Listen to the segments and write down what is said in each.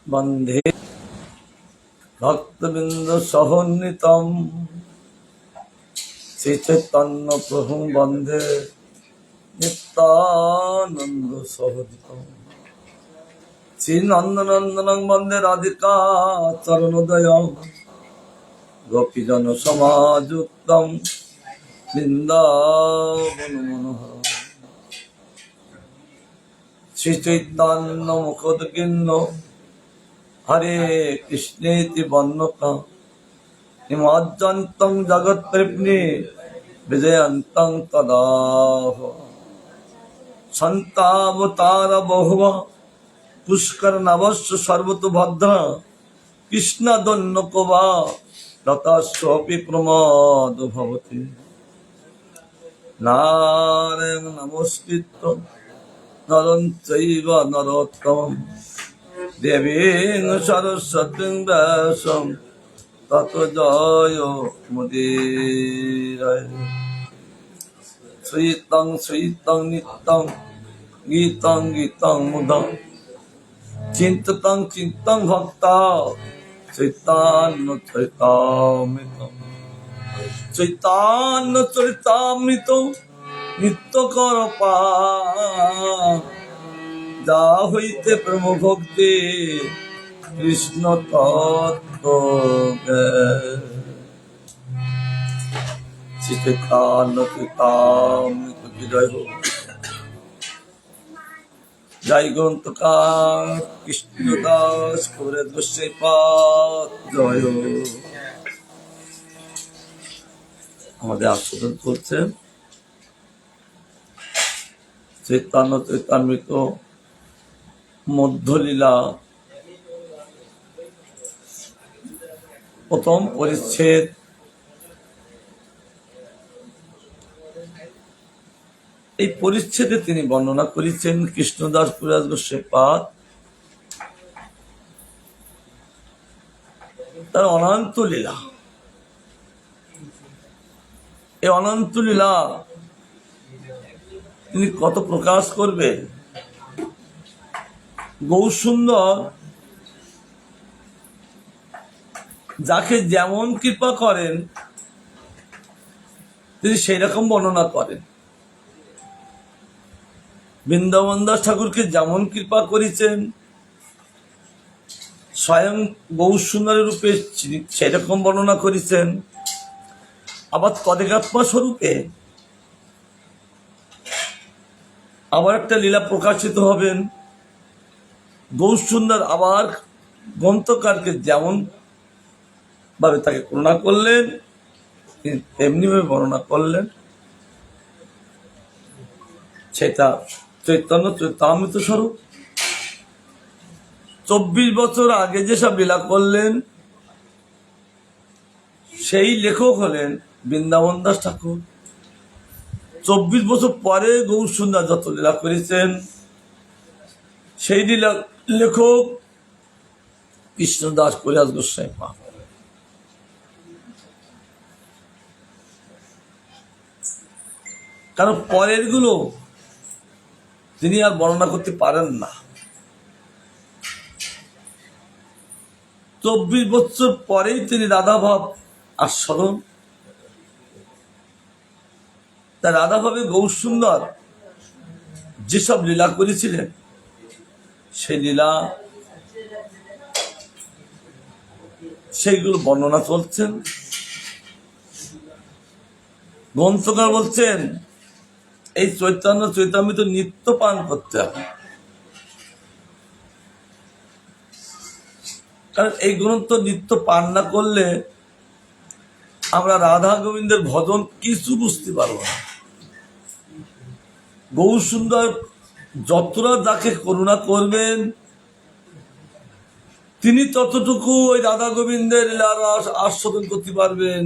বন্দে ভক্তবৃন্দ সহনীতম শ্রী চৈতন্য প্রভু বন্দে নিত্যানন্দ সহজিতম শ্রী নন্দনন্দনং বন্দে রাধিকা চরণোদয়ং গোপীজন সমাযুক্তম বৃন্দাবন মনোহরম শ্রী চৈতন্য মুখোদ্গীর্ণ হরে কৃষ্ণেতি বর্ণকা হিমাদ্যন্তং জগৎপ্রেম্ণে বিজয়ন্তং তদাহ সন্তাবতার বহুবা পুষ্কর নবস্য সর্বতো ভদ্রা কৃষ্ণদন্যকোবা লতাস্বপি প্রমাদ ভবতি নারায়ণ নমস্কৃত্য নরং চৈব নরোত্তমঃ দেবীং সরস্বতীং ব্যাসং ততো জয় মুদীরয়ে শ্রীতং শ্রীতং নিত্যং গীতং গীতং মুদং চিন্ততং চিন্তং ভক্তা চৈতন্য চরিতামৃতম চৈতন্য চরিতামৃত নিত্য কর পান যা হইতে প্রেম ভক্তি কৃষ্ণ তত্ত্ব চৈতন্য চরিতামৃত জয় হোক। জয় গ্রন্থকার কৃষ্ণদাস কবিরাজ গোস্বামী পাদ জয় হোক। আমাদের আস্বাদন করছে চৈতন্য চৈতামৃত মধ্যলীলা প্রথম পরিচ্ছেদ। এই পরিচ্ছেদে তিনি বর্ণনা করেছেন কৃষ্ণদাস কবিরাজ গোস্বামী পাদ তার অনন্ত লীলা। এই অনন্ত লীলা তিনি কত প্রকাশ করবেন। গৌরসুন্দর যাকে যেমন কৃপা করেন তিনি সেই রকম বর্ণনা করেন। বৃন্দাবন দাস ঠাকুরকে যেমন কৃপা করেছেন স্বয়ং গৌরসুন্দরের রূপে সেই রকম বর্ণনা করেছেন। আবার তদেকাত্মা স্বরূপে আবার একটা লীলা প্রকাশিত হবেন। গৌরসুন্দর আবার গ্রন্থকারকে যেমন ভাবে তাকে করুণা করলেন তিনি তেমনি ভাবে বর্ণনা করলেন। সেটা চৈতন্য চৈতামৃত স্বরূপ। 24 বছর আগে যেসব লীলা করলেন সেই লেখক হলেন বৃন্দাবন দাস ঠাকুর। 24 বছর পরে গৌরসুন্দর যত লীলা করেছেন সেই লীলা লেখক কৃষ্ণদাস কবিরাজ গোস্বামী পাদ। কারণ পরের গুলো তিনি আর বর্ণনা করতে পারেন না। 24 বছর পরেই তিনি রাধাভাব আস্বাদন। তা রাধাভাবে গৌরসুন্দর যেসব লীলা করেছিলেন সেই লীলা সেইগুলো বর্ণনা চলছেন। গ্রন্থকার বলছেন এই চৈতন্য চৈতামৃত নিত্য পান করতে হবে। কারণ এই গ্রন্থ নিত্য পান না করলে আমরা রাধা গোবিন্দের ভজন কিছু বুঝতে পারবো না। গৌরসুন্দর যতটা যাকে করুণা করবেন তিনি ততটুকু ওই রাধা গোবিন্দের লীলার আস্বাদন করতে পারবেন।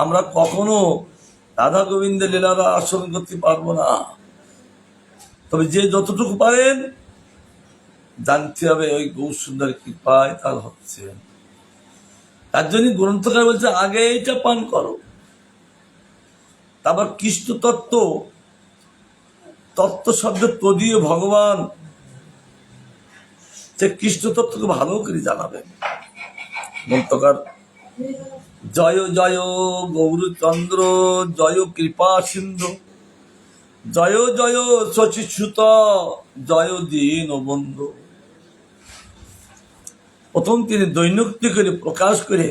আমরা কখনো রাধা গোবিন্দের লীলার আস্বাদন করতে পারবো না। তবে যে যতটুকু পারেন জানতে হবে ওই গৌরসুন্দরের কৃপায় তার হচ্ছে। তার জন্য গ্রন্থকার বলছে আগে এইটা পান করো, তারপর কৃষ্ণ তত্ত্ব তত্ত্ব শব্দ তদীয় ভগবান সে কৃষ্ণ তত্ত্বকে ভালো করে জানাবেন। গ্রন্থকার জয় জয় গৌরচন্দ্র জয় কৃপা সিন্ধু জয় জয় শশীসুত জয় দীন বন্ধু। প্রথম তিনি দৈন্যক্তি করে প্রকাশ করে,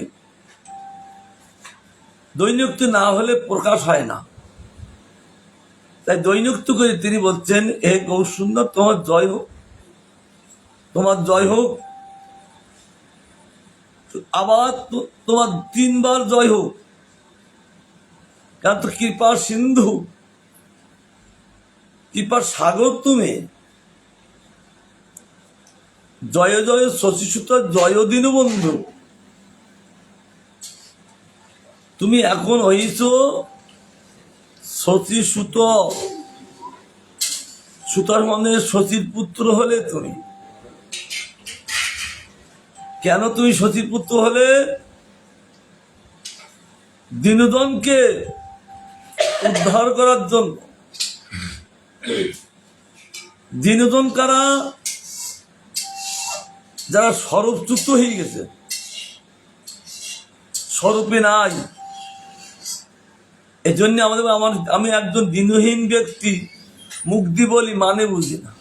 দৈন্যক্তি না হলে প্রকাশ হয় না, তাই দৈন্যক্তি করে তিনি বলছেন, হে গৌরসুন্দর তোমার জয় হোক, তোমার জয় হোক, আবার তোমার 3 বার জয় হোক, কারণ তো কৃপার সিন্ধু, কৃপার সাগর তুমি। জয় জয় শশীসুত জয় দীনবন্ধু। তুমি এখন হইছ শশীসুত, সুতার মানে শশীর পুত্র হলে তুমি। কেন তুমি শশীর পুত্র হলে? দীনজনকে উদ্ধার করার জন্য। দীনজন কারা? যারা স্বরূপচ্যুত হয়ে গেছে, স্বরূপে নাই। এই জন্য আমি একজন দীনহীন ব্যক্তি, মুগ্ধি বলি মানে বুঝি না,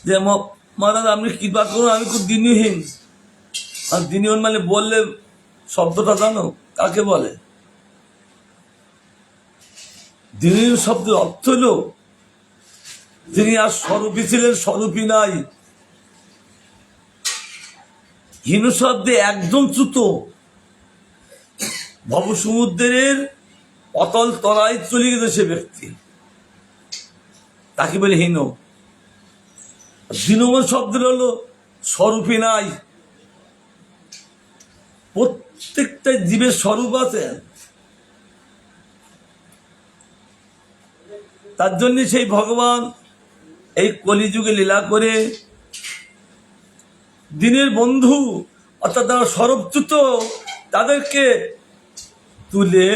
যে মহারাজ আপনি কৃপা করুন, আমি খুব দীনহীন। আর দীনহীন মানে বললে শব্দটা জানো কাকে বলে? দীনহীন শব্দের অর্থ হল তিনি আর স্বরূপী ছিলেন, স্বরূপী নাই। হীন শব্দে একদম চ্যুত, ভবসমুদ্রের অতল তলায় চলে গেছে সে ব্যক্তি, তাকে বলে হীন। দীনমান শব্দের হলো স্বরূপী নাই। প্রত্যেকটা জীবের স্বরূপ আছে, তার জন্য সেই ভগবান এই কলিযুগে লীলা করে দিনের বন্ধু অর্থাৎ যারা স্বরূপচ্যুত তাদেরকে তুলে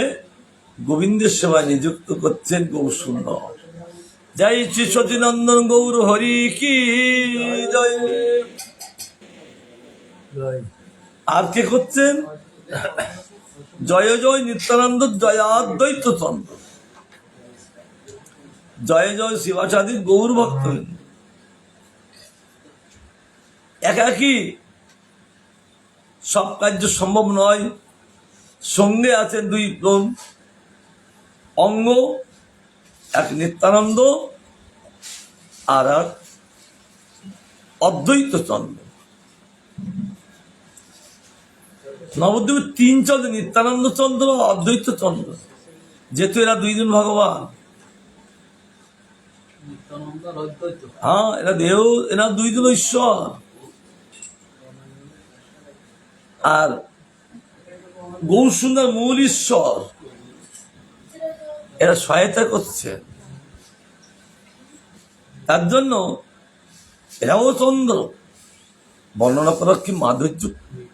গোবিন্দের সেবায় নিযুক্ত করছেন গৌরসুন্দর। জয় শ্রী সচিনন্দন গৌর হরি কি জয়। আর কে করছেন? জয় জয় নিত্যানন্দ জয় অদ্বৈত চন্দ্র, জয় জয় শিবাচারী গৌর ভক্ত। একাকি সব কার্য সম্ভব নয়, সঙ্গে আছেন 2 অঙ্গ, এক নিত্যানন্দ আর এক অদ্বৈত চন্দ্র। নবদ্বীপে 3 চন্দ্র, নিত্যানন্দ চন্দ্র, অদ্বৈত চন্দ্র, যেহেতু এরা 2 জন ভগবান। হ্যাঁ, এরা দেহ, এরা 2 জন ঈশ্বর। আর গৌরসুন্দর মূল ঈশ্বর, এরা সহায়তা করছে। তার জন্য এরাও চন্দ্র। বর্ণনা করার কি মাধুর্য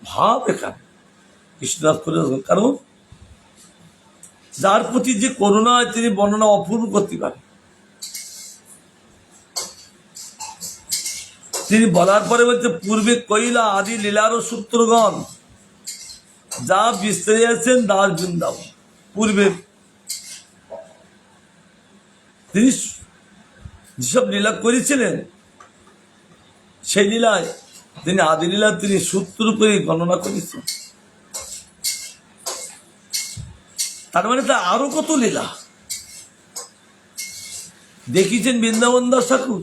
ভাব এখানে কৃষ্ণদাস করে। কারণ যার প্রতি যে করুণা তিনি বর্ণনা অপূর্ব করতে পারেন। তিনি বলার পরে বলছে, পূর্বে কইলা আদি লীলারও সূত্রগণ যা বিস্তারিয়েছেন দাস বৃন্দাবন। পূর্বে তিনি যেসব লীলা করেছিলেন, সেই লীলায় তিনি আদি লীলা তিনি সূত্র করে গণনা করেছেন। তার মানে তা আরো কত লীলা দেখিয়েছেন বৃন্দাবন দাস ঠাকুর।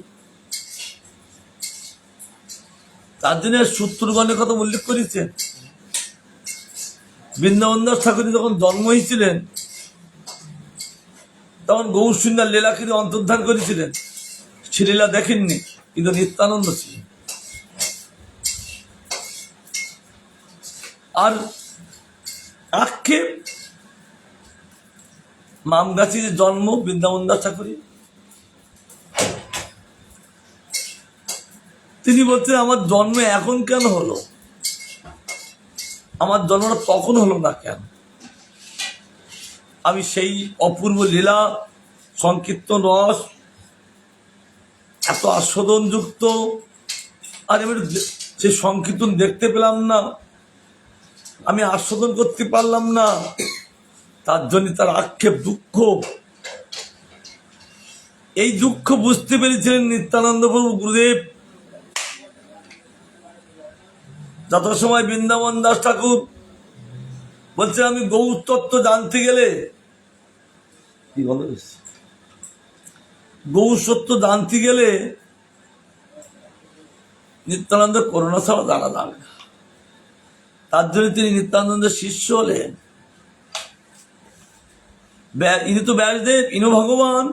তার জন্য সূত্রগণের কথা উল্লেখ করেছেন। বৃন্দাবন দাস ঠাকুর যখন জন্ম হয়েছিলেন তখন গৌরসুন্দর লীলাকে অন্তর্ধান করেছিলেন। সে লীলা দেখেননি, কিন্তু নিত্যানন্দ ছিলেন। আর আক্ষেপ মামগাছির জন্ম বৃন্দাবন দাস ঠাকুরের। তিনি বলছেন, আমার জন্ম এখন কেন হলো? আমার জন্মটা তখন হলো না কেন? আমি সেই অপূর্ব লীলা সংকীর্তন রস এত আস্বাদন যুক্ত, আর আমি সেই সংকীর্তন দেখতে পেলাম না, আমি আস্বাদন করতে পারলাম না, তার জন্য তার আক্ষেপ, দুঃখ। এই দুঃখ বুঝতে পেরেছিলেন নিত্যানন্দ প্রভু গুরুদেব। যত সময় বৃন্দাবন দাস ঠাকুর বলছে আমি গৌর তত্ত্ব জানতে গেলে, কি বল, গৌর সত্য জানতে গেলে নিত্যানন্দ করুণা ছাড়া জানা যাবে না। তার জন্য তিনি নিত্যানন্দের শিষ্য হলেন। ইনি তো ব্যাসদেব, ইনি ভগবান।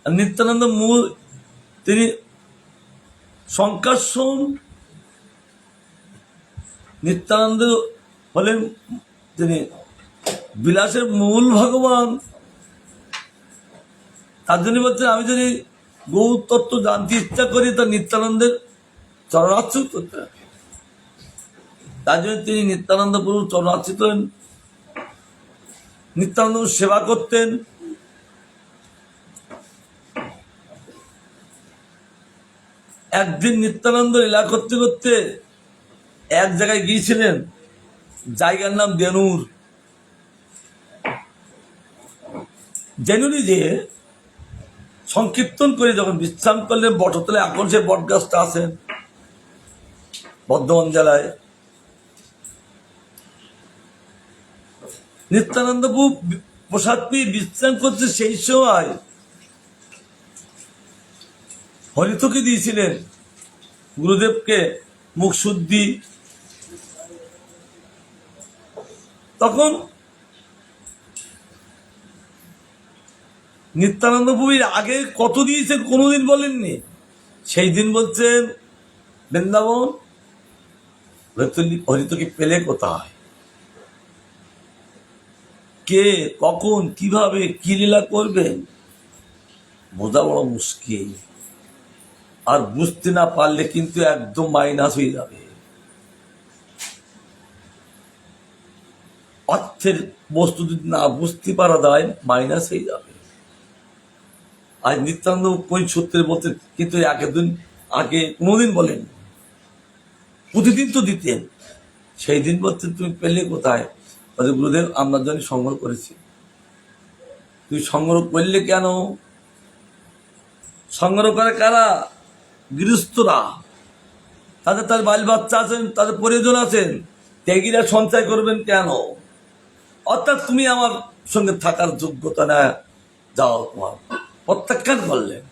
নিত্যানন্দ মূল, তিনি শঙ্কর্ষণ। নিত্যানন্দ হলেন তিনি বিলাসের মূল ভগবান। তার জন্য বলছেন আমি যদি গৌর তত্ত্ব জানতে ইচ্ছা করি তা নিত্যানন্দের চরণাশ্রিত করতে হবে। তার জন্য তিনি নিত্যানন্দ প্রভু চরণাশ্রিত হলেন, নিত্যানন্দ সেবা করতেন। একদিন নিত্যানন্দ লীলা করতে করতে এক জায়গায় গিয়েছিলেন, জায়গার নাম দেনুর। দেনুরি যে সংকীর্তন করে যখন বিশ্রাম করলেন, বটতলে এখন সে বট গাছটা আছেন বর্ধমান জেলায়, নিত্যানন্দ প্রভু প্রসাদ পেয়ে বিশ্রাম করতে সেই সময় হরিতকে দিয়েছিলেন গুরুদেবকে মুখ শুদ্ধি। তখন নিত্যানন্দ প্রভুর আগে কত দিয়েছেন কোনোদিন বলেননি। সেই দিন বলছেন বৃন্দাবন হরিতকে পেলে কোথায়, কে, কখন, কিভাবে, কি লীলা করবেন বোঝা বড় মুশকিল। আর বুঝতে না পারলে কিন্তু একদম মাইনাস হয়ে যাবে। অর্থের বস্তু যদি না বুঝতে পারা যায় মাইনাস হয়ে যাবে। আজ নিত্যানন্দ কোন সত্যের বলতেন, কিন্তু একদিন আগে কোনোদিন বলেন, প্রতিদিন তো দিতেন। সেই দিন বলতেন তুমি পেলে কোথায়, গুরুদেব আমরা জন্য সংগ্রহ করেছি। তুই সংগ্রহ করলে কেন? সংগ্রহ করে কারা? গৃহস্থরা, তাদের তার বাল বাচ্চা আছেন, তাদের পরিজন আছেন, ত্যাগীরা সঞ্চয় করবেন কেন? অর্থাৎ তুমি আমার সঙ্গে থাকার যোগ্যতা না, যাও, তোমার প্রত্যাখ্যান করলেন।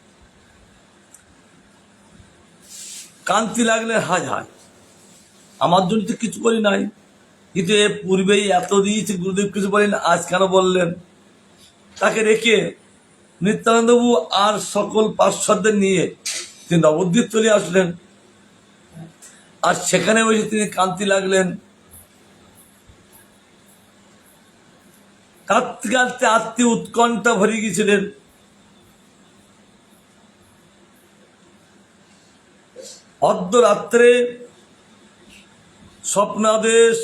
কান্তি লাগলে হায় হায়, আমার জন্য তো কিছু করি নাই, কিন্তু এ পূর্বেই এত দিয়েছি, গুরুদেব কিছু বলেন, আজ কেন বললেন? তাকে রেখে নিত্যানন্দবাবু আর সকল পার্শ্বদের নিয়ে তিনি নবদ্বীপ চলে আসলেন। আর সেখানে বসে তিনি কান্তি লাগলেন। কাঁদতে কাঁদতে আত্মীয় উৎকণ্ঠা ভরে গিয়েছিলেন। অর্ধরাত্রে স্বপ্নাদেশ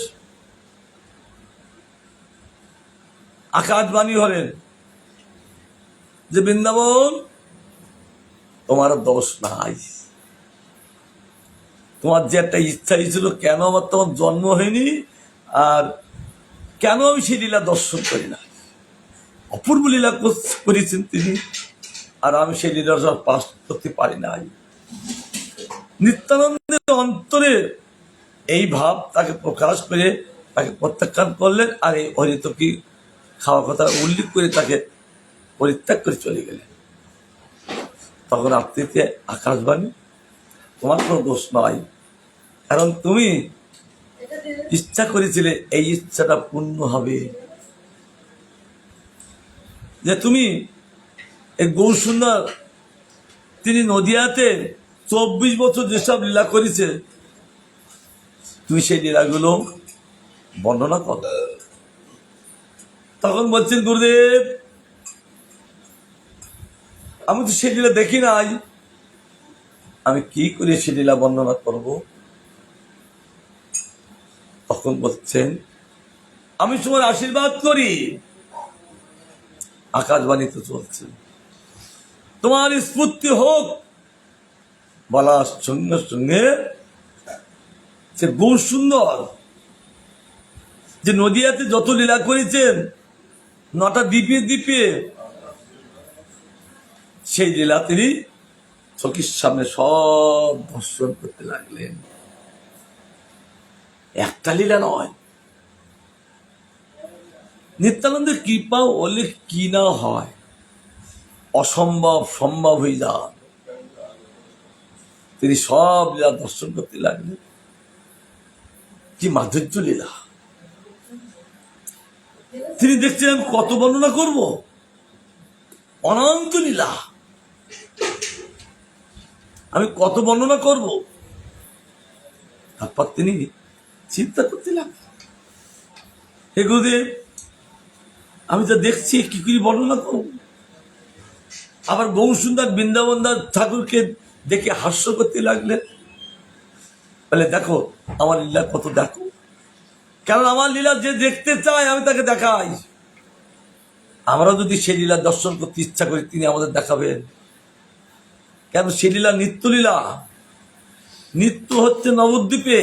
আকাশবাণী হলেন যে বৃন্দাবন তোমার দোষ নাই, তোমার যে একটা ইচ্ছা ছিল, কেন আমার তোমার জন্ম হয়নি, আর কেন আমি সেই লীলা দর্শন করি না। অপূর্ব লীলা করেছেন তিনি, আর আমি সেই লীলা পাস করতে পারি নাই। নিত্যানন্দের অন্তরে এই ভাব তাকে প্রকাশ করে তাকে প্রত্যাখ্যান করলেন। আর এই হরিতকি খাওয়া কথা উল্লেখ করে তাকে পরিত্যাগ করে চলে গেলেন। তখন আপনিতে আকাশবাণী, তোমার কোনো দোষ নয়, কারণ তুমি ইচ্ছা করেছিলে, এই ইচ্ছাটা পূর্ণ হবে। যে তুমি এই গৌরসুন্দর তিনি নদিয়াতে 24 বছর যেসব লীলা করেছে, তুমি সেই লীলাগুলো বর্ণনা করো। তখন বলছেন গুরুদেব আমি তো সেই লীলা দেখি নাই, আমি কি করে সেই লীলা বর্ণনা করব? তখন বলছেন আমি তোমার আশীর্বাদ করি। আকাশবাণী তো চলছে, তোমার স্ফূর্তি হোক বলার সঙ্গে সঙ্গে সে গৌর সুন্দর যে নদিয়াতে যত লীলা করেছেন 9টা দ্বীপে দ্বীপে, সেই লীলা তিনি চোখের সামনে সব দর্শন করতে লাগলেন। একটা লীলা নয়, নিত্যানন্দের কৃপা হলে কি না হয়, অসম্ভব সম্ভব হয়ে যায়। তিনি সব লীলা দর্শন করতে লাগলেন। কি মাধুর্য লীলা! তিনি দেখছেন কত বর্ণনা করব, অনন্ত লীলা, আমি কত বর্ণনা করব। তারপর তিনি চিন্তা করতে লাগলেন, হে গুরুদেব, আমি যা দেখছি কি করে বর্ণনা করব। আবার গৌর সুন্দর বৃন্দাবন দাস ঠাকুরকে দেখে হাস্য করতে লাগলেন, বলে দেখো আমার লীলা কত, দেখো। কারণ আমার লীলা যে দেখতে চায় আমি তাকে দেখাই। আমরা যদি সেই লীলা দর্শন করতে ইচ্ছা করি তিনি আমাদের দেখাবেন। কেন? সেই লীলা নিত্য লীলা, নিত্য হচ্ছে নবদ্বীপে,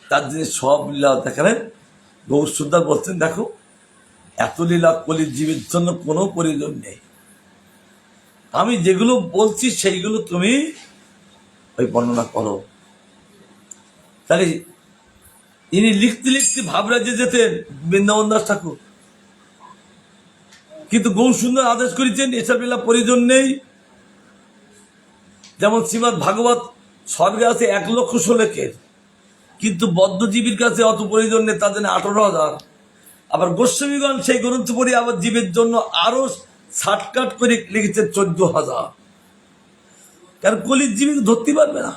তার জন্য সব লীলা দেখালেন। গৌর সুন্দর বলছেন, দেখো এত লীলা কলির জীবের জন্য কোনো প্রয়োজন নেই, আমি যেগুলো বলছি সেইগুলো তুমি ওই বর্ণনা করো। তাহলে ইনি লিখতে লিখতে ভাবরাজ্যে যেতেন বৃন্দাবন দাস ঠাকুর, কিন্তু গৌর সুন্দর আদেশ করেছেন এসব লীলা প্রয়োজন নেই। যেমন শ্রীমদ্ ভাগবত স্বর্গে আছে 1,00,000 শ্লোকের, কিন্তু বদ্ধজীবীর কাছে অত প্রয়োজন নেই, তার জন্য 18,000। আবার গোস্বামীগণ সেই গ্রন্থ পড়ে আবার জীবের জন্য আরো শর্টকাট করে লিখেছে 14,000। কারণ কলির জীবী ধরতে পারবে না,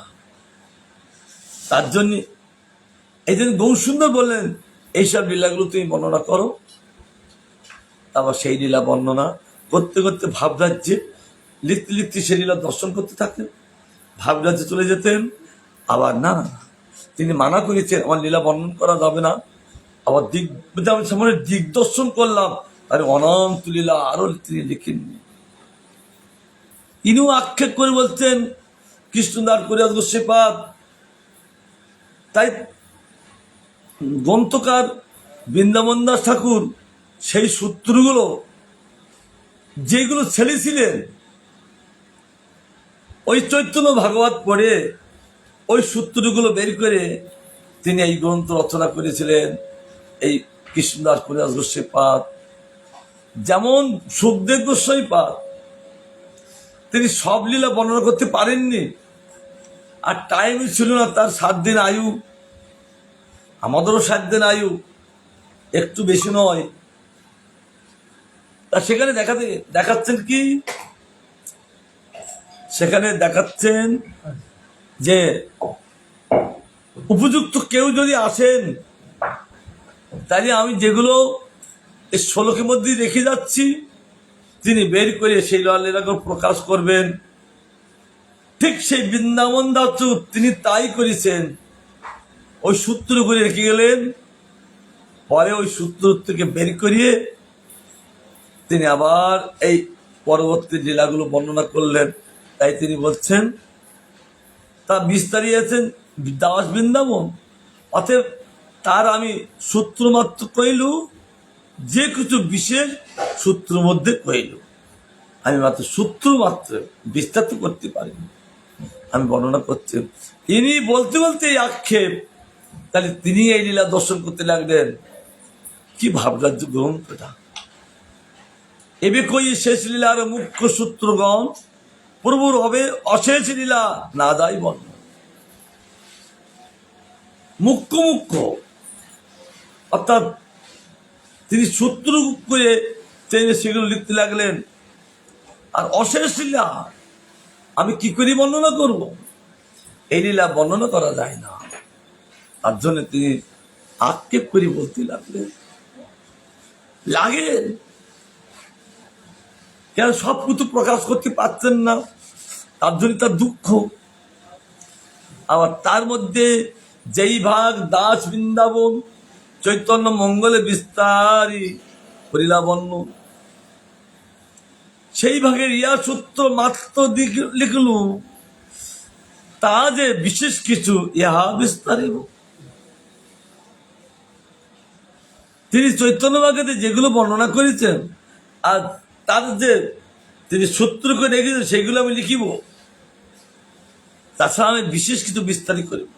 তার জন্য এই জন্য গৌর সুন্দর বললেন এইসব লীলাগুলো তুমি বর্ণনা করো। আবার সেই লীলা বর্ণনা করতে করতে ভাবরাজ্যে লিখতে লিখতে সেই লীলা দর্শন করতে থাকতেন, ভাবরাজ্যে চলে যেতেন। আবার না, তিনি মানা করেছেন আমার লীলা বর্ণন করা যাবে না। আবার আমি সামনে দিগদর্শন করলাম, আর অনন্ত লীলা আরো তিনি লিখেননি। তিনিও আক্ষেপ করে বলছেন কৃষ্ণদাস করিয়াস গোস্বামীপাদ। তাই গ্রন্থকার বৃন্দাবন দাস ঠাকুর সেই সূত্রগুলো যেগুলো ছেড়েছিলেন ওই চৈতন্য ভাগবত পড়ে ওই সূত্রগুলো বের করে তিনি এই গ্রন্থ রচনা করেছিলেন। এই কৃষ্ণদাস করিয়াস গোস্বামীপাদ, যেমন সুখদেব গোস্বামীপাদ, তিনি সব লীলা বর্ণনা করতে পারেননি, আর টাইমই ছিল না। তার 7 দিন আয়ু, আমাদেরও 7 দিন আয়ু, একটু বেশি নয়। তা সেখানে দেখাচ্ছেন কি, সেখানে দেখাচ্ছেন যে উপযুক্ত কেউ যদি আসেন, তাহলে আমি যেগুলো এই শ্লোকের মধ্যে রেখে যাচ্ছি তিনি বের করে সেই লীলাকে প্রকাশ করবেন। ঠিক সেই বৃন্দাবন দাস তিনি তাই করেছেন, ওই সূত্র করে রেখে গেলেন। পরে ওই সূত্র থেকে বের করিয়ে তিনি আবার এই পরবর্তী লীলাগুলো বর্ণনা করলেন। তাই তিনি বলছেন তা বিস্তারিয়েছেন দাস বৃন্দাবন, অতএব তার আমি সূত্র মাত্র কইলু, যে কিছু বিশেষ সূত্র মধ্যে কইলু, আমি মাত্র সূত্র মাত্র বিস্তারিত করতে পারিনি, আমি বর্ণনা করছি। ইনি বলতে বলতে এই আক্ষেপ, তাহলে তিনি এই লীলা দর্শন করতে লাগলেন। কি ভাবরাজ্য গ্রন্থটা! এবে কই শেষ লীলার মুখ্য সূত্রগণ, প্রভুর হবে অশেষ লীলা না দায় বর্ণ। মুখ্য মুখ্য অর্থাৎ তিনি সূত্র করে সেগুলো লিখতে লাগলেন। আর অশেষ লীলা আমি কি করে বর্ণনা করব? এই লীলা বর্ণনা করা যায় না, তার জন্য তিনি আক্ষেপ করে বলতে লাগলেন। লাগেন কেন সব কিছু প্রকাশ করতে পারছেন না, তার জন্য তার দুঃখ। আবার তার মধ্যে যেই ভাগ দাস বৃন্দাবন চৈতন্য মঙ্গলে বিস্তারী হরিলা বর্ণ, সেই ভাগের ইয়া সূত্র মাত্র লিখলু, তা যে বিশেষ কিছু ইহা বিস্তারিত। তিনি চৈতন্য ভাগেতে যেগুলো বর্ণনা করেছেন আর তার যে তিনি সূত্র করে রেখেছেন সেগুলো আমি লিখিব, তাছাড়া আমি বিশেষ কিছু বিস্তারিত করিব।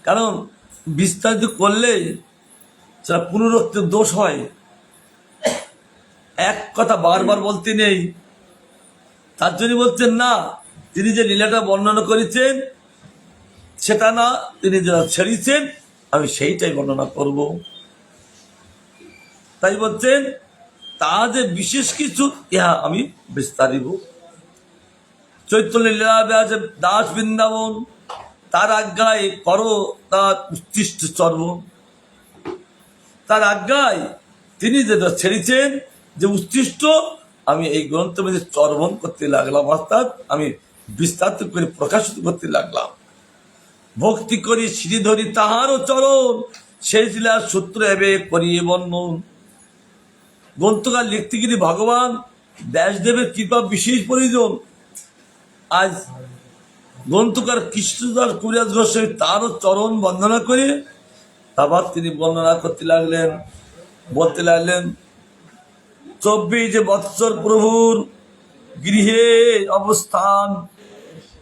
কারণ বিস্তারিত করলে সেটা পুনরুক্তির দোষ হয়। এক কথা বারবার বলতে নেই, তার জন্য বলছেন না, তিনি যে লীলাটা বর্ণনা করেছেন সেটা না, তিনি যেটা ছেড়েছেন আমি সেইটাই বর্ণনা করব। তাই বলছেন তা যে বিশেষ কিছু ইহা আমি বিস্তারিব। চৈতন্য লীলা দাস বৃন্দাবন তার আজ্ঞায় করো তার উচ্ছিষ্ট চর্ব। তার আজ্ঞায় তিনি যেটা ছেড়েছেন যে উচ্ছিষ্ট, আমি এই গ্রন্থের মধ্যে চর্বণ করতে লাগলাম, অর্থাৎ আমি বিস্তারিত করে প্রকাশিত করতে লাগলাম। ভক্তি করি শ্রীধরি তাহারও চরণ, সেই লীলার সূত্র এবে করিয়ে বর্ণন। গ্রন্থকার লিখতে গিয়ে ভগবান ব্যাসদেবের কৃপা বিশেষ প্রয়োজন। আজ গ্রন্থকার কৃষ্ণদাস কবিরাজ গোস্বামী তারও চরণ বন্দনা করে আবার তিনি বর্ণনা করতে লাগলেন, বলতে লাগলেন 24 বৎসর প্রভুর গৃহে অবস্থান,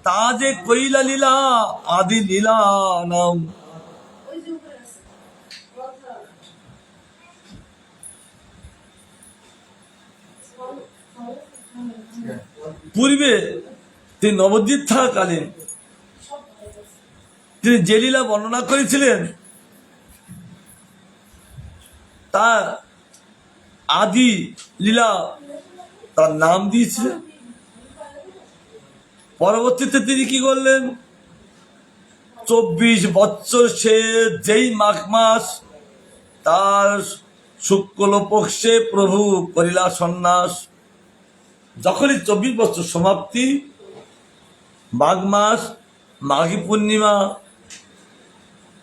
তা যে কৈলা লীলা আদি লীলা নাম। পূর্বে তিনি নবদ্বীপ থাকাকালীন তিনি যে লীলা বর্ণনা করেছিলেন তা আদি লীলা তার নাম দিয়েছিলেন। পরবর্তীতে তিনি কি করলেন, 24 বৎসর সে যেই মাঘ মাস তার শুক্ল পক্ষে প্রভু করিলা সন্ন্যাস। যখনই 24 বছর সমাপ্তি, মাঘ মাস মাঘী পূর্ণিমা,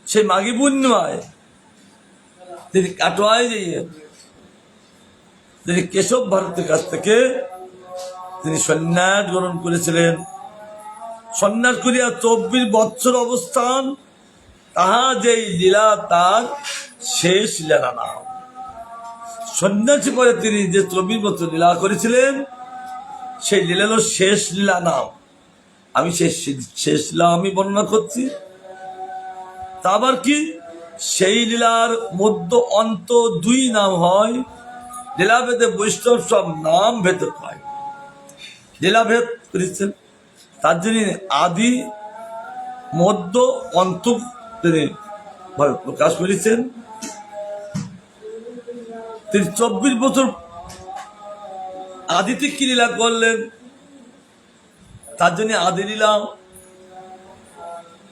সেই মাঘী পূর্ণিমায় তিনি কাটোয়ায় গিয়ে তিনি কেশব ভারতের কাছ থেকে তিনি সন্ন্যাস গ্রহণ করেছিলেন। সন্ন্যাস করিয়া 24 বৎসর অবস্থান, তাহা যেই লীলা তার শেষ লীলা নাম। সন্ন্যাসী পরে তিনি যে 24 বছর লীলা করেছিলেন সেই লীলা হল শেষ লীলা নাম। আমি সেই শেষ লীলা আমি বর্ণনা করছি। তা আবার কি, সেই লীলার মধ্য অন্ত 2 নাম হয়। লীলাভেদে বৈষ্ণব সব নাম ভেদ হয়, লীলাভেদ করেছেন। তার জন্য আদি মধ্য অন্ত তিনি প্রকাশ করেছেন। তিনি 24 বছর আদিতে কি লীলা করলেন তার জন্য আদি লীলা।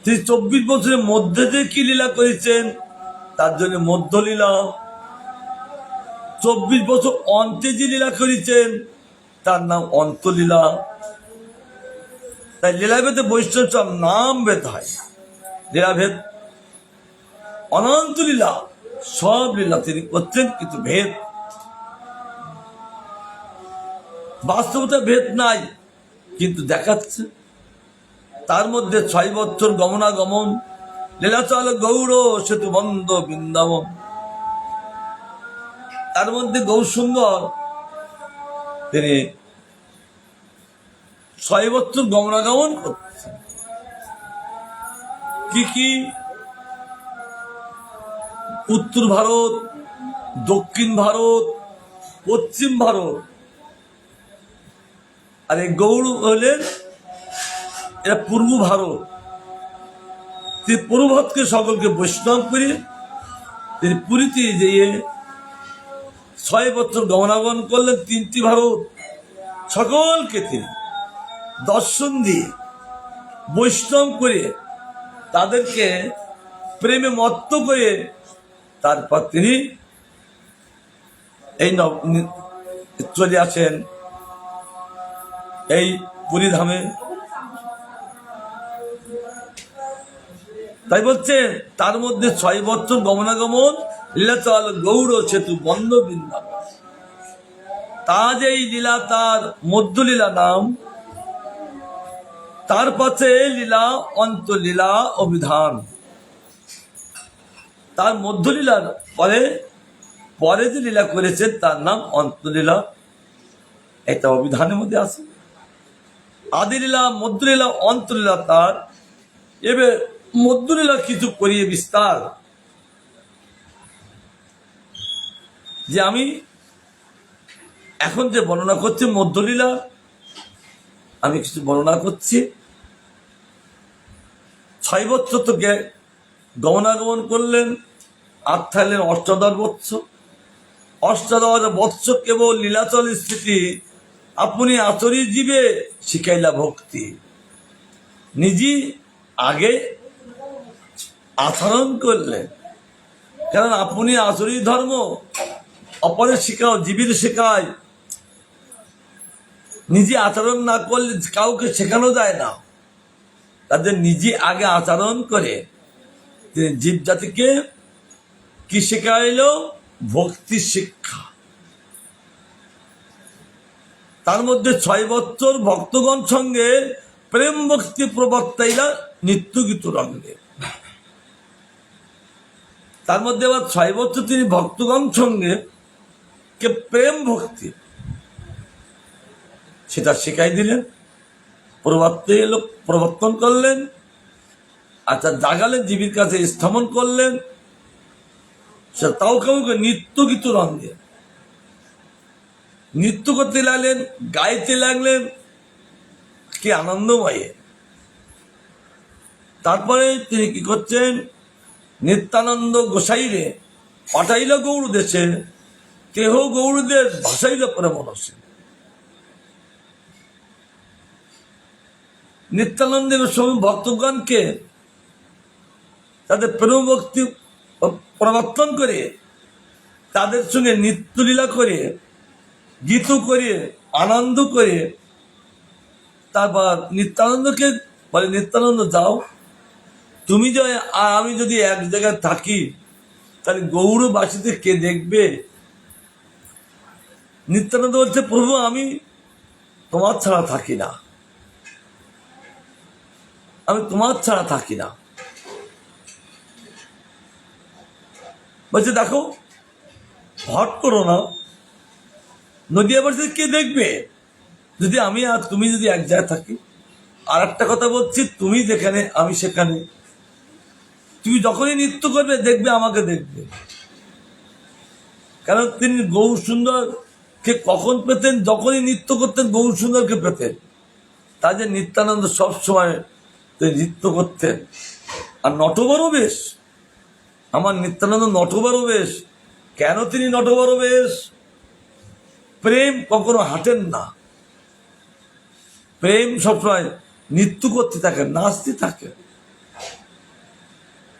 তিনি 24 বছরের মধ্যে যে কি লীলা করেছেন তার জন্য মধ্য লীলা। 24 বছর অন্তে যে লীলা করেছেন তার নাম অন্তলীলা। তাই লীলাভেদে বৈষ্ণব সব নাম ভেদ হয়। লীলাভেদ অনন্ত লীলা, সব লীলা তিনি করছেন, কিন্তু ভেদ বাস্তবতা ভেদ নাই, কিন্তু দেখাচ্ছে। তার মধ্যে 6 বছর গমনাগমন, লীলাচল গৌর সেতু বন্ধ বৃন্দাবন। তার মধ্যে গৌর সুন্দর তিনি 6 বছর গমনাগমন করছেন। কি কি, উত্তর ভারত, দক্ষিণ ভারত, পশ্চিম ভারত। আর এই গৌর হলেন এরা পূর্ব ভারত। তিনি পূর্ব ভারতকে সকলকে বৈষ্ণব করে তিনি পুরীতে যেয়ে 6 বছর গমনাগমন করলেন। 3টি ভারত সকলকে তিনি দর্শন দিয়ে বৈষ্ণব করে তাদেরকে প্রেমে মত্ত করে তারপর তিনি এই চলে আসেন এই পুরী ধামে। তাই বলছে তার মধ্যে 6 বছর গমনাগমন, লীলাচল গৌর সেতু বন্ধ বৃন্দাবন। তা যেই লীলা তার মধ্যলীলা নাম, তার পাশে লীলা অন্তলীলা অভিধান। তার মধ্যলীলার পরে পরে যে লীলা করেছে তার নাম অন্তলীলা, এটা অভিধানের মধ্যে আছে। আদিলীলা মধ্যলীলা অন্তলীলা তার। এবার মধ্যলীলা কিছু করিয়ে বিস্তার, যে আমি এখন যে বর্ণনা করছি মধ্যলীলা, আমি কিছু বর্ণনা করছি। 6 বৎসর তো গমনাগমন করলেন, আর থাকলেন অষ্টাদশ বৎসর। অষ্টাদশ বৎসর কেবল লীলাচল স্থিতি, আপনি আচরি জীবে শিখাইলা ভক্তি। নিজে আগে আচরণ করলেন, কারণ আপনি আচরি ধর্ম অপরের শেখাও, জীবের শেখায়। নিজে আচরণ না করলে কাউকে শেখানো যায় না। তাদের নিজে আগে আচরণ করে তিনি জীব জাতিকে কি শেখাইল? ভক্তি শিক্ষা। তার মধ্যে 6 বৎসর ভক্তগণ সঙ্গে প্রেম ভক্তি প্রবক্তাইরা নিত্য গীত রঙ্গে। তার মধ্যে আবার 6 বৎসর তিনি ভক্তগণ সঙ্গে কে প্রেম ভক্তি সেটা শেখাই দিলেন, প্রবর্তন করলেন। আচ্ছা, জাগালেন, জীবের কাছে স্থাপন করলেন, সেটা তাও কাউকে নিত্য গীত রঙ্গে নৃত্য করতে লাগলেন, গাইতে লাগলেন, কি আনন্দময়। তারপরে তিনি কি করছেন? নিত্যানন্দ গোসাইরে পাঠাইল গৌর দেশে, কেহ গৌরদের ভাসাইল প্রেম রসে। নিত্যানন্দের সঙ্গে ভক্তগণকে তাদের প্রেম ভক্তি প্রবর্তন করে, তাদের সঙ্গে নিত্যলীলা করে, গীত করে, আনন্দ করে, তারপর নিত্যানন্দকে বলে, নিত্যানন্দ যাও তুমি, আমি যদি এক জায়গায় থাকি তাহলে গৌরবাসীদের কে দেখবে? নিত্যানন্দ বলছে, প্রভু আমি তোমার ছাড়া থাকি না, আমি তোমার ছাড়া থাকি না। বলছে দেখো, হট করো না, নদীয়াবাসী কে দেখবে যদি আমি আর তুমি যদি এক জায়গায় থাকি? আর একটা কথা বলছি, তুমি যেখানে আমি সেখানে। তুমি যখনই নৃত্য করবে দেখবে, আমাকে দেখবে। কারণ তিনি গৌর সুন্দরকে কখন পেতেন? যখনই নৃত্য করতেন গৌর সুন্দরকে পেতেন। তাই যে নিত্যানন্দ সবসময় নৃত্য করতেন। আর নটবরও বেশ, আমার নিত্যানন্দ নটবরও বেশ। কেন তিনি নটবরও বেশ? প্রেম কখনো হাঁটেন না, প্রেম সবসময় নৃত্য করতে থাকে, নাচতে থাকে,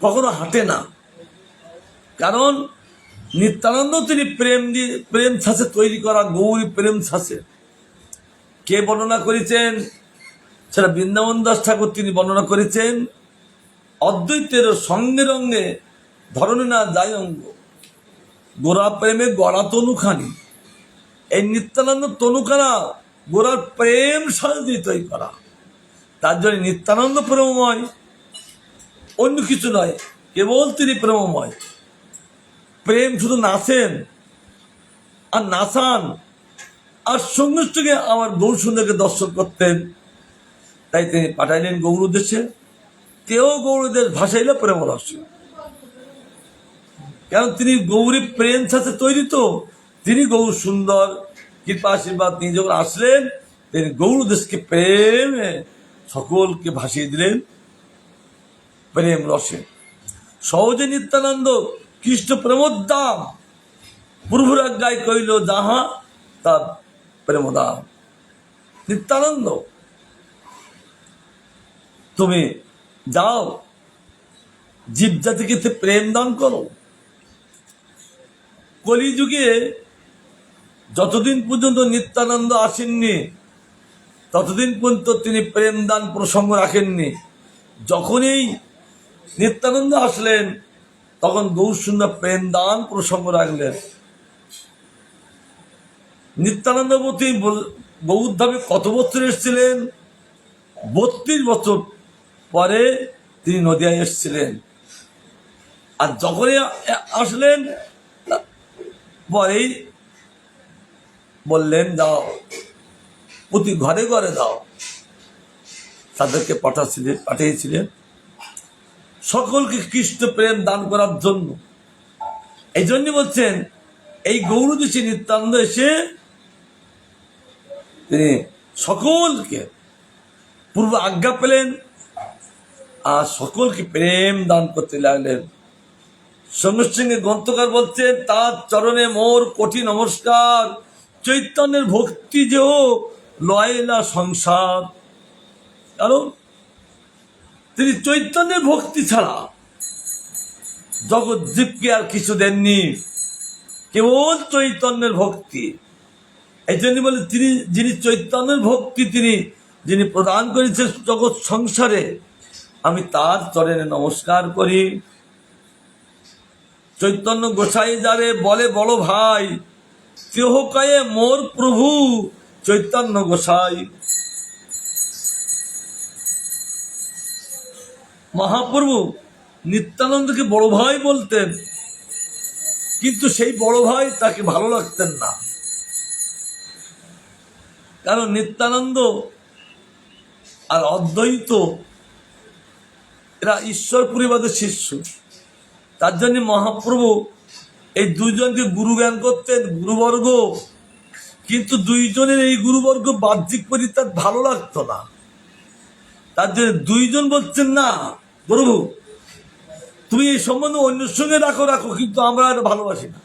কখনো হাঁটে না। কারণ নিত্যানন্দ তিনি প্রেম দিয়ে, প্রেম ছাঁচে তৈরি করা গৌরী প্রেম ছাঁচে। কে বর্ণনা করেছেন? সেটা বৃন্দাবন দাস ঠাকুর তিনি বর্ণনা করেছেন। অদ্বৈতের সঙ্গে রঙ্গে ধরনে না যায় অঙ্গ, গোড়া প্রেমে গড়া তনুখানি। এই নিত্যানন্দ তনুখানা গোড়ার প্রেম সাহায্যে তৈরি করা। তার জন্য নিত্যানন্দ প্রেমময়, অন্য কিছু নয়, কেবল তিনি প্রেমময়। প্রেম শুধু নাচেন আর নাচান, আর সঙ্গে সঙ্গে আমার গৌর সুন্দরকে দর্শন করতেন। তাই তিনি পাঠাইলেন গৌর দেশে, কেউ গৌরদেশ ভাসাইল প্রেম রসে। কারণ তিনি গৌরী প্রেম সাথে তৈরি, তো তিনি গৌর সুন্দর কৃপা আশীর্বাদ নিয়ে যখন আসলেন, তিনি গৌর দেশকে প্রেমে সকলকে ভাসিয়ে দিলেন প্রেম রসে। সহজে নিত্যানন্দ কৃষ্ণ প্রেমোদ্দাম প্রভুর আজ্ঞায় কইল যাহা তার প্রেমদাম। নিত্যানন্দ তুমি যাও, জীব জাতিকে প্রেম দান করো। কলিযুগে যতদিন পর্যন্ত নিত্যানন্দ আসেননি, ততদিন পর্যন্ত তিনি প্রেম দান প্রসঙ্গ রাখেননি। যখনই নিত্যানন্দ আসলেন, তখন গৌর সুন্দর প্রেম দান প্রসঙ্গ রাখলেন। নিত্যানন্দমূর্তি গৌড়ধামে কত বছর এসেছিলেন? 32 বছর পরে তিনি নদিয়ায় এসেছিলেন। আর যখনই আসলেন পরেই বললেন দাও, প্রতি ঘরে ঘরে দাও। তাদেরকে পাঠিয়েছিলেন সকলকে কৃষ্ণ প্রেম দান করার জন্য। এই জন্য বলছেন এই গৌরদেশী নিত্যানন্দ এসে তিনি সকলকে পূর্ব আজ্ঞা পেলেন আর সকলকে প্রেম দান করতে লাগলেন। সঙ্গে সঙ্গে গ্রন্থকার বলছেন তার চরণে মোর কোটি নমস্কার, চৈতন্যের ভক্তি যে লয়লা সংসার। কারণ তিনি চৈতন্যের ভক্তি ছাড়া জগৎ জীবকে আর কিছু দেননি, কেবল চৈতন্যের ভক্তি। এই জন্য বলে তিনি যিনি চৈতন্যের ভক্তি যিনি প্রদান করেছেন জগৎ সংসারে, আমি তার চরণে নমস্কার করি। চৈতন্য গোসাই যারে বলে বড় ভাই, কেহ কয়ে মোর প্রভু চৈতন্য গোসাই। মহাপ্রভু নিত্যানন্দকে বড় ভাই বলতেন, কিন্তু সেই বড় ভাই তাকে ভালো লাগতেন না। কারণ নিত্যানন্দ আর অদ্বৈত এরা ঈশ্বর পরিবারের শিষ্য। তার জন্য মহাপ্রভু এই দুইজনকে গুরু জ্ঞান করতেন, গুরুবর্গ। কিন্তু দুইজনের এই গুরুবর্গ বাহ্যিক পরি তার ভালো লাগতো না। তার জন্য দুইজন বলছেন না প্রভু তুমি এই সম্বন্ধে অন্যের সঙ্গে রাখো, কিন্তু আমরা এটা ভালোবাসি না,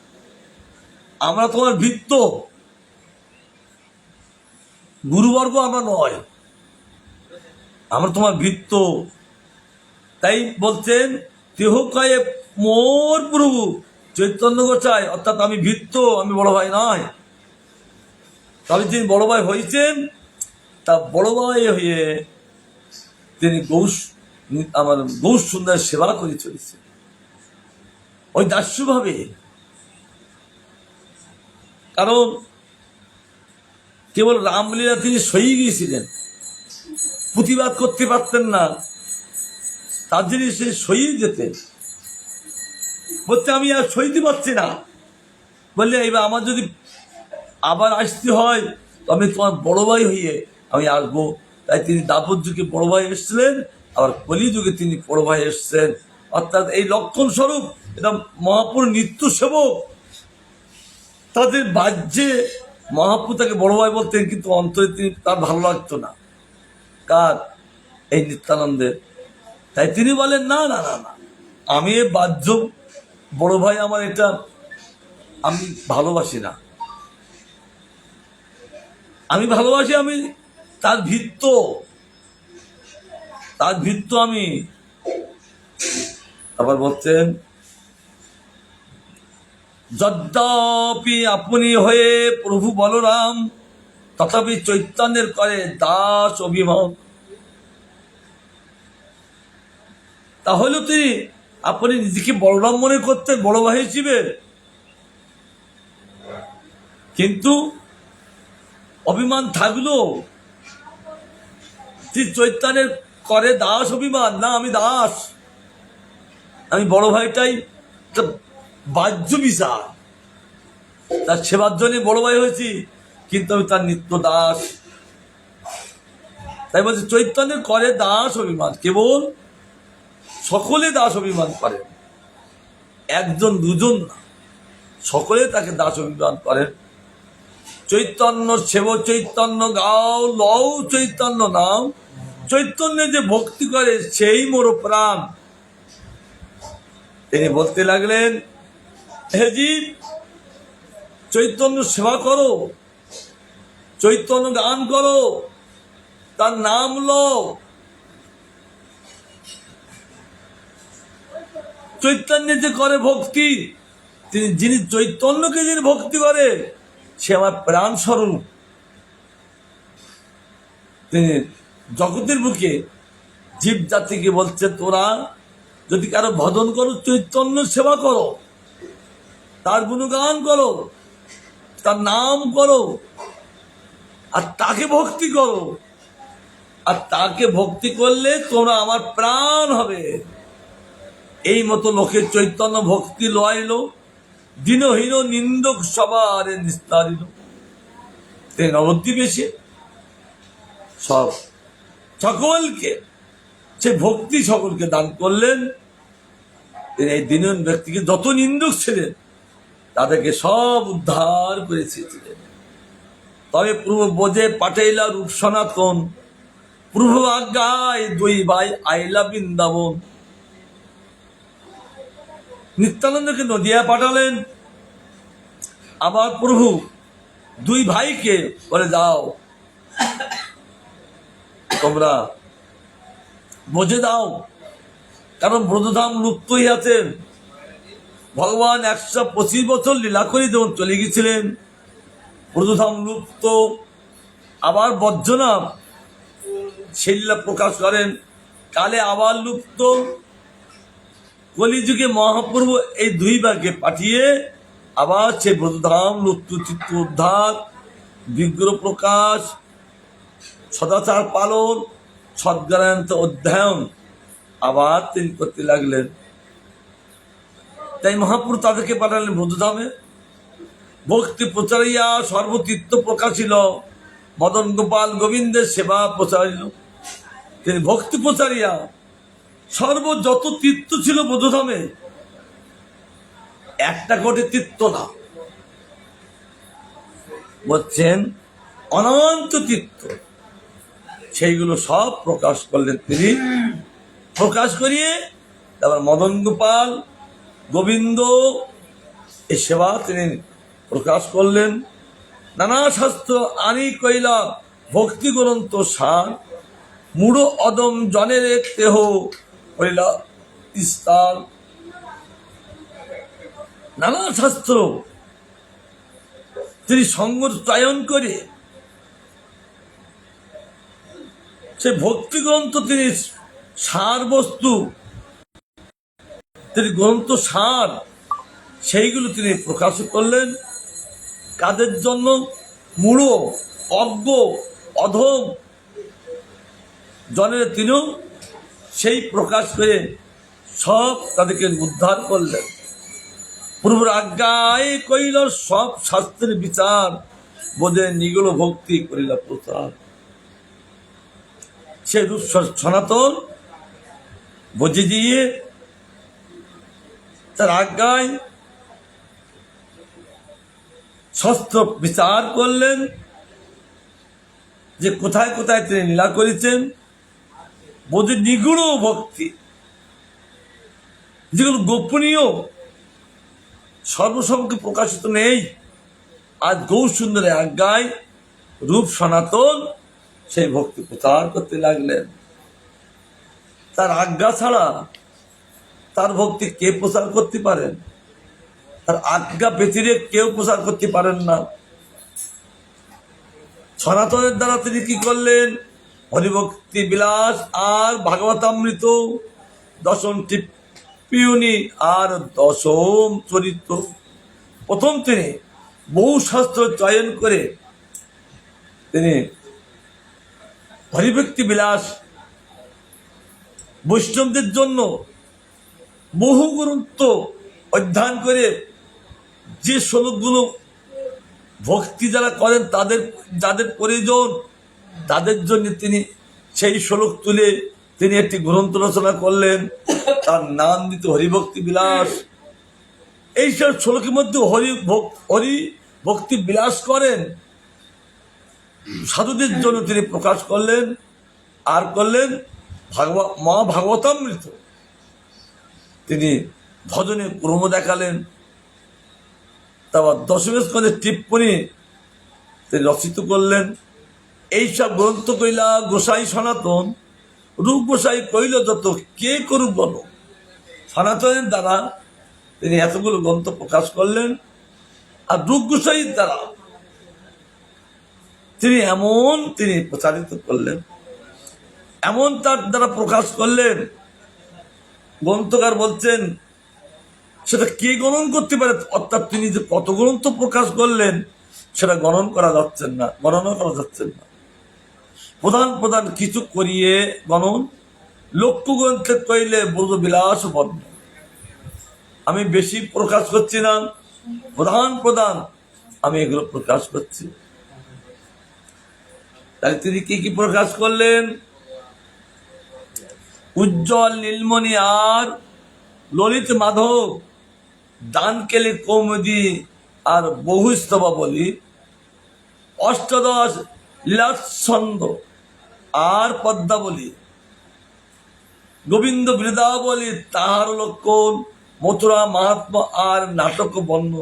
আমরা তোমার ভৃত্য, গুরুবর্গ আমরা নয়, আমরা তোমার ভৃত্য। তাই বলছেন কেহ কয়ে মোর প্রভু চৈতন্য গোসাই, অর্থাৎ আমি ভৃত্য, আমি বড় ভাই নয়। তবে তিনি বড় ভাই হয়েছেন, তা বড় ভাই হয়ে তিনি আমার গৌর সুন্দর সেবা করে চলেছে ওই দাস্যভাবে। কারণ কেবল রামলীলা তিনি সই গিয়েছিলেন, প্রতিবাদ করতে পারতেন না, তার জন্য সে সই যেতেন। বলতে আমি আর সইতে পারছি না, বললে এবার আমার যদি আবার আসতে হয় তো আমি তোমার বড় ভাই হইয়ে আমি আসবো। তাই তিনি দাপর যুগে বড় ভাই এসেছিলেন, আবার কলি যুগে তিনি বড় ভাই এসছেন। অর্থাৎ এই লক্ষণ স্বরূপ এটা মহাপুর নিত্য সেবক। তাদের বাহ্যে মহাপ্রভু তাকে বড় ভাই বলতেন, কিন্তু অন্তরে তিনি তার ভালো লাগতো না। কার? এই নিত্যানন্দের। তাই তিনি বলেন না না না না, আমি এ বাহ্য বড় ভাই আমার এটা আমি ভালোবাসি না, আমি ভালোবাসি আমি তার ভৃত্য, আমি। আবার বলছেন যদ্যপি আপনি হয়ে প্রভু বলরাম, তথাপি চৈতন্যের করে দাস অভিমান। তাহলে তিনি আপনি নিজেকে বলরাম মনে করতেন, বড় ভাই হিসেবে, কিন্তু অভিমান থাকলো তিনি চৈতন্যের করে দাস অভিমান। না, আমি দাস, আমি বড় ভাইটাই বাহ্য বিচার, তার সেবার জন্য বড় ভাই হয়েছি, কিন্তু আমি তার নিত্য দাস। তাই বলছি চৈতন্যের করে দাস অভিমান। কেবল সকলে দাস অভিমান করেন, একজন দুজন না, সকলে তাকে দাস অভিমান করেন। চৈতন্য সেব চৈতন্য গাও, লও চৈতন্য নাম, চৈতন্য যে ভক্তি করে সেই মোর প্রাণ। তিনি বলতে লাগলেন হে জীব, চৈতন্য সেবা করো, চৈতন্য গান করো, তার নাম লও। চৈতন্য যে করে ভক্তি, যিনি চৈতন্যকে যিনি ভক্তি করে সে আমার প্রাণ স্বরূপ। তিনি জগতের বুকে জীব জাতিকে বলছে তোরা যদি কারো ভজন করো, চৈতন্য সেবা করো, তার গুণগান করো, তার নাম করো আর তাকে ভক্তি করো, আর তাকে ভক্তি করলে তোমরা আমার প্রাণ হবে। এই মতো লোকের চৈতন্য ভক্তি লইল, দীনহীন নিন্দক সবার নিস্তারিল। তিনি নবদ্বীপে সব সকলকে সে ভক্তি সকলকে দান করলেন। তিনি এই দীনহীন ব্যক্তিকে যত নিন্দক ছিলেন তাদেরকে সব উদ্ধার করেছিলেন। তবে প্রভু বোঝে পাঠাইলা রূপ সনাতন, প্রভু আজ্ঞায় দুই ভাই আইলা বৃন্দাবন। নিত্যানন্দকে নদিয়া পাঠালেন, আবার প্রভু দুই ভাইকে বলে যাও তোমরা বোঝে দাও, কারণ ব্রজধাম লুপ্ত হইয়াছেন। ভগবান 125 বছর লীলা করে যখন চলে গেছিলেন, ব্রজধাম লুপ্ত। আবার বজ্রনাথ সেই লীলা প্রকাশ করেন, কালে আবার লুপ্ত। কলিযুগে মহাপ্রভু এই দুই ভাগে পাঠিয়ে আবার সে ব্রজধাম লুপ্ত চিত্ত উদ্ধার, বিগ্রহ প্রকাশ, সদাচার পালন, সদ্জ্ঞানান্ত অধ্যয়ন আবার তিনি করতে লাগলেন। তাই মহাপ্রভু তাদেরকে পাঠালেন ব্রজধামে। ভক্তি প্রচারিয়া সর্বতীর্থ প্রকাশিল, মদন গোপাল গোবিন্দের সেবা প্রচারিল। তিনি ভক্তি প্রচারিয়া যত তীর্থ ছিল ব্রজধামে, একটা কোটি তীর্থ না, বলছেন অনন্ত তীর্থ, সেইগুলো সব প্রকাশ করলেন তিনি। প্রকাশ করিয়ে তারপর মদন গোপাল গোবিন্দ এই সেবা তিনি প্রকাশ করলেন। নানা শাস্ত্র আনি কইলা ভক্তি গ্রন্থ সার, মূঢ় অদম জনের দেহ কইলা বিস্তার। নানা শাস্ত্র তিনি সঙ্গ চয়ন করে সে ভক্তি গ্রন্থ তিনি সার বস্তু, তিনি গ্রন্থ সার সেইগুলো তিনি প্রকাশ করলেন। কাদের জন্য? মূঢ় অজ্ঞ অধম জনের তিনিও সেই প্রকাশ করে সব তাদেরকে উদ্ধার করলেন। প্রভুর আজ্ঞায় কইল সব শাস্ত্রের বিচার, বোধে নিগল ভক্তি করিল প্রচার। সে রূপ সনাতন বুঝে দিয়ে তার আজ্ঞায় শাস্ত্র বিচার করলেন, যে কোথায় কোথায় তিনি লীলা করেছেন। বোধে নিগুণ ভক্তি, যেগুলো গোপনীয় সর্বসমকে প্রকাশিত নেই, আজ গৌর সুন্দরের আজ্ঞায় রূপ সনাতন সেই ভক্তি প্রচার করতে লাগলেন। তার আজ্ঞা ছাড়া তার ভক্তি কে প্রচার করতে পারেন? তার আজ্ঞা ব্যতিরে কেউ প্রচার করতে পারেন না। সনাতনের দ্বারা তিনি কি করলেন? হরিভক্তি বিলাস আর ভাগবতামৃত, দশম টিপ্পনী আর দশম চরিত্র। প্রথম তিনি বহু শাস্ত্র চয়ন করে তিনি হরিভক্তি বিলাস বৈষ্ণবদের জন্য বহু গ্রন্থ অধ্যয়ন করে যে শ্লোকগুলো ভক্তি যারা করেন তাদের যাদের প্রয়োজন তাদের জন্য তিনি সেই শ্লোক তুলে তিনি একটি গ্রন্থ রচনা করলেন, তার নাম দিত হরিভক্তি বিলাস। এইসব শ্লোকের মধ্যে হরি ভক্তি বিলাস করেন সাধুদের জন্য তিনি প্রকাশ করলেন। আর করলেন মা ভাগবতামৃত, তিনি ভজনে ক্রম দেখালেন। তারপর দশমেশ স্কন্ধের টিপ্পনী তিনি রচিত করলেন। এইসব গ্রন্থ কইলা গোসাই সনাতন, রূপ গোসাই কইল যত, কে করুক বল। সনাতনের দ্বারা তিনি এতগুলো গ্রন্থ প্রকাশ করলেন। আর রূপ গোসাইয়ের দ্বারা তিনি এমন তিনি প্রচারিত করলেন, এমন তার দ্বারা প্রকাশ করলেন, গ্রন্থকার বলছেন সেটা কে গ্রহণ করতে পারে। অর্থাৎ তিনি যে কত গ্রন্থ প্রকাশ করলেন সেটা গণনা করা যাচ্ছে না। প্রধান প্রধান কিছু করিয়ে গণন, লক্ষ্য গ্রন্থে কইলে ব্রজ বিলাস বর্ণ। আমি বেশি প্রকাশ করছি না, প্রধান প্রধান আমি এগুলো প্রকাশ করছি। তাহলে তিনি কি কি প্রকাশ করলেন? উজ্জ্বল নীলমণি আর ললিত মাধব, দানকেলি কৌমুদি আর বহু স্তবাবলী, অষ্টাদশ লীলাচ্ছন্দ আর পদ্মাবলী, গোবিন্দ বৃন্দাবলী তাহার লক্ষণ, মথুরা মাহাত্মা আর নাটক বর্ণ,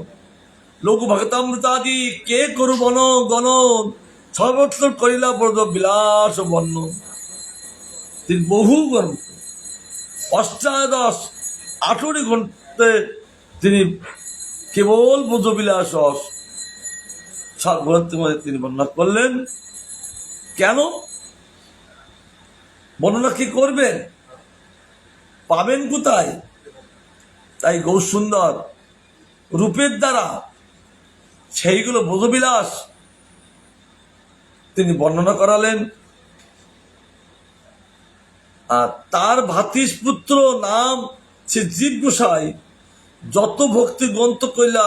লঘু ভক্তামৃতাদি কে করু বন গণন, সর্বত্র করিলা ব্রজ বিলাস বর্ণ। তিনি বহু গ্রন্থ, অষ্টাদশ 18 গ্রন্থে তিনি কেবল ব্রজ বিলাস সব গ্রন্থের মধ্যে তিনি বর্ণনা করলেন। কেন বর্ণনা কি করবেন, পাবেন কোথায়? তাই গৌরসুন্দর রূপের দ্বারা সেইগুলো ব্রজবিলাস তিনি বর্ণনা করালেন। আর তার ভাতৃপুত্র নাম সে জীব গোসাই, যত ভক্তি গ্রন্থ কইলা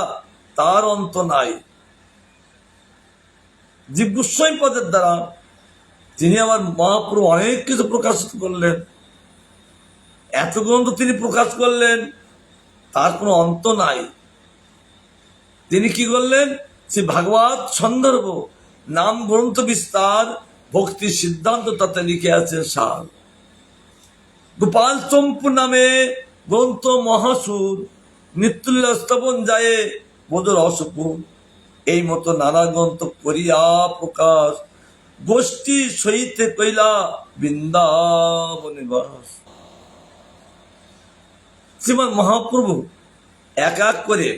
তার অন্ত নাই। জীব গোস্বামী পদের দ্বারা তিনি আবার মহাপ্রভু অনেক কিছু প্রকাশিত করলেন, এত গ্রন্থ তিনি প্রকাশ করলেন, তার কোনো অন্ত নাই। তিনি কি করলেন? সে ভাগবত সন্দর্ভ নাম গ্রন্থ বিস্তার ভক্তি সিদ্ধান্ত তাতে লিখে আছে সার। গোপাল চম্পু নামে গ্রন্থ মহাসুর, নিত্যলীলা স্তবন যায় বোধর অসপুর। এই মতো নানা গ্রন্থ করিয়া প্রকাশ, গোষ্ঠী সহিতে কইলা বৃন্দাবনে বাস। শ্রীমান মহাপ্রভু এক এক করে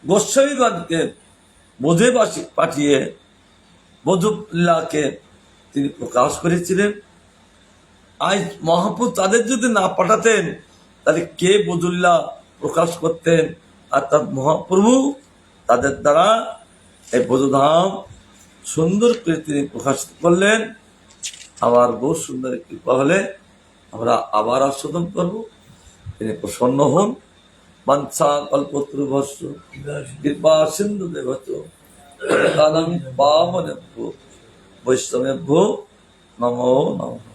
গোস্বামীগণকে বোধে পাঠিয়ে বোধলীলাকে তিনি প্রকাশ করেছিলেন। আজ মহাপ্রভু তাদের যদি না পাঠাতেন তাহলে কে বোধলীলা প্রকাশ করতেন? আর তার মহাপ্রভু তাদের দ্বারা এই বোধধাম সুন্দর করে তিনি প্রকাশিত করলেন। আবার বহু সুন্দর কৃপা হলে আমরা আবার আস্বাদন করবো। তিনি প্রসন্ন হন। বাঞ্ছা কল্পতরুভস্য কৃপা সিন্ধু দেবত পাবনেভ্যো বৈষ্ণবেভ্যো নমো নমঃ।